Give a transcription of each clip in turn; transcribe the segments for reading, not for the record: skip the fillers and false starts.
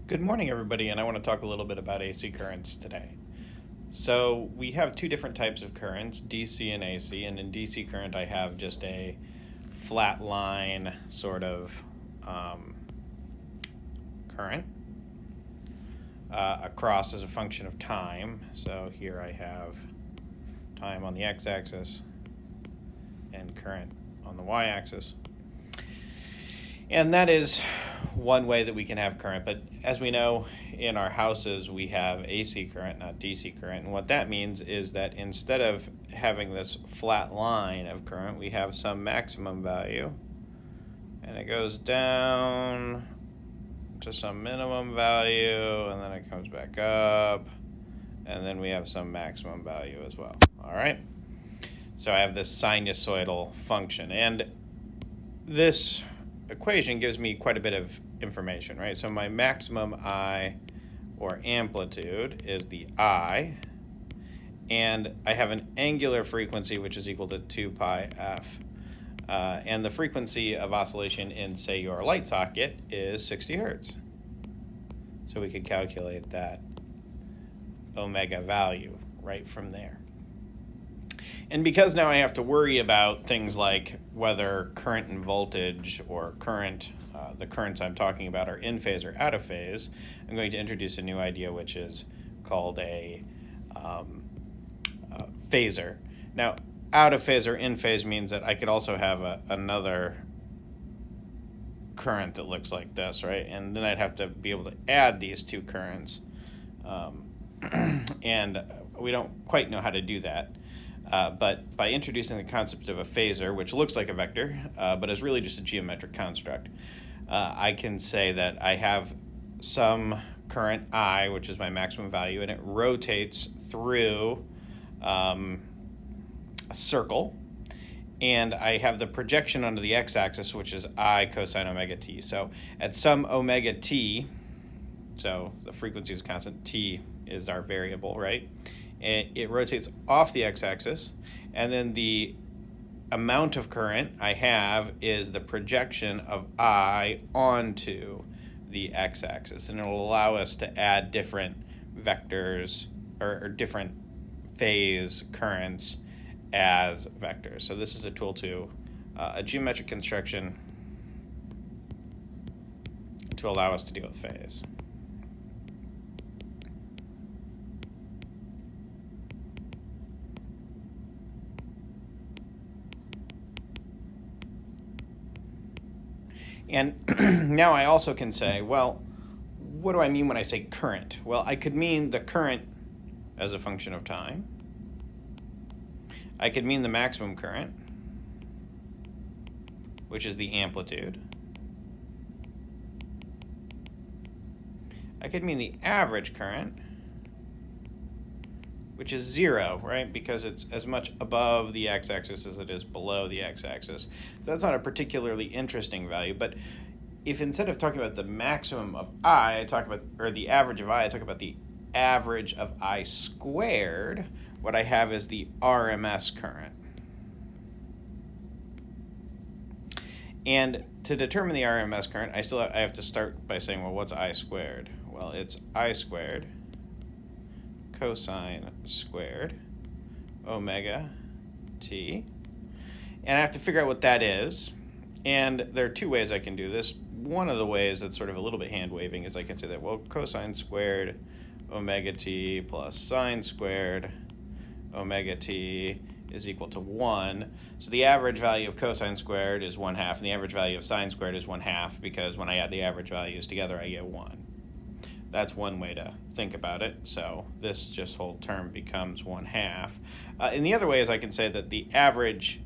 Good morning, everybody, and I want to talk a little bit about AC currents today. So we have two different types of currents, DC and AC, and in DC current I have just a flat line sort of current across as a function of time. So here I have time on the x-axis and current on the y-axis. And that is one way that we can have current, but as we know, in our houses we have AC current, not DC current, and what that means is that instead of having this flat line of current, we have some maximum value, and it goes down to some minimum value, and then it comes back up, and then we have some maximum value as well. All right, so I have this sinusoidal function, and this equation gives me quite a bit of information, right? So my maximum I, or amplitude, is the I, and I have an angular frequency which is equal to 2 pi f. And the frequency of oscillation in, say, your light socket is 60 hertz. So we could calculate that omega value right from there. And because now I have to worry about things like whether current and voltage or the currents I'm talking about are in phase or out of phase, I'm going to introduce a new idea which is called a phasor. Now, out of phase or in phase means that I could also have another current that looks like this, right? And then I'd have to be able to add these two currents. And we don't quite know how to do that. But by introducing the concept of a phasor, which looks like a vector, but is really just a geometric construct, I can say that I have some current I, which is my maximum value, and it rotates through a circle, and I have the projection onto the x-axis, which is I cosine omega t. So at some omega t, so the frequency is constant, t is our variable, right? It rotates off the x-axis, and then the amount of current I have is the projection of I onto the x-axis, and it will allow us to add different vectors or different phase currents as vectors. So this is a tool to a geometric construction to allow us to deal with phase. And now I also can say, well, what do I mean when I say current? Well, I could mean the current as a function of time. I could mean the maximum current, which is the amplitude. I could mean the average current, which is 0, right? Because it's as much above the x-axis as it is below the x-axis. So that's not a particularly interesting value, but if instead of talking about the maximum of I talk about, or the average of I talk about the average of I squared, what I have is the RMS current. And to determine the RMS current, I have to start by saying, well, what's I squared? Well, it's I squared cosine squared omega t, and I have to figure out what that is. And there are two ways I can do this. One of the ways that's sort of a little bit hand waving is I can say that, well, cosine squared omega t plus sine squared omega t is equal to 1. So the average value of cosine squared is 1/2, and the average value of sine squared is 1/2, because when I add the average values together, I get 1. That's one way to think about it. So this just whole term becomes 1/2. And the other way is I can say that the average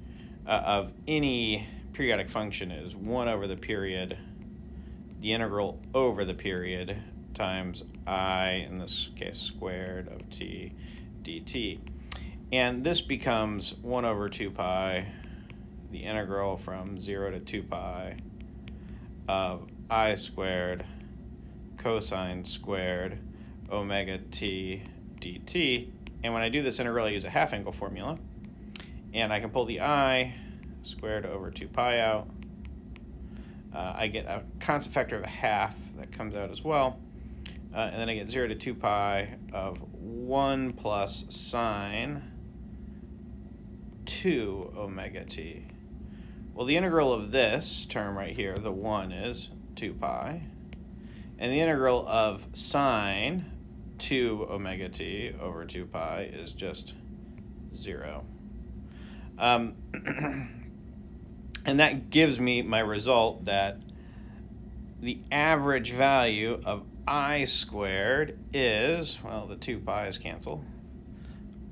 of any periodic function is 1 over the period, the integral over the period, times I, in this case, squared of t dt. And this becomes 1 over 2 pi, the integral from 0 to 2 pi of I squared cosine squared omega t dt. And when I do this integral, I use a half angle formula, and I can pull the I squared over 2 pi out. I get a constant factor of a half that comes out as well. and then I get 0 to 2 pi of 1 plus sine 2 omega t. Well, the integral of this term right here, the 1, is 2 pi. And the integral of sine 2 omega t over 2 pi is just 0. And that gives me my result that the average value of I squared is, well, the 2 pi's cancel,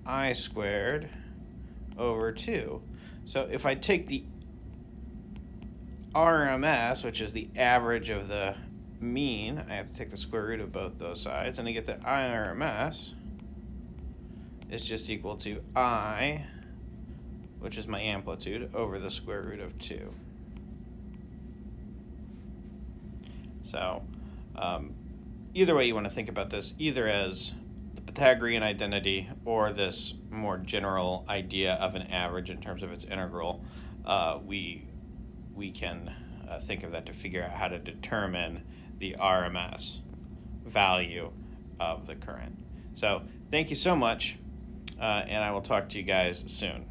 I squared over 2. So if I take the RMS, which is the average of the mean, I have to take the square root of both those sides, and I get that IRMS is just equal to I, which is my amplitude, over the square root of 2. So either way you want to think about this, either as the Pythagorean identity or this more general idea of an average in terms of its integral, we can think of that to figure out how to determine the RMS value of the current. So thank you so much, and I will talk to you guys soon.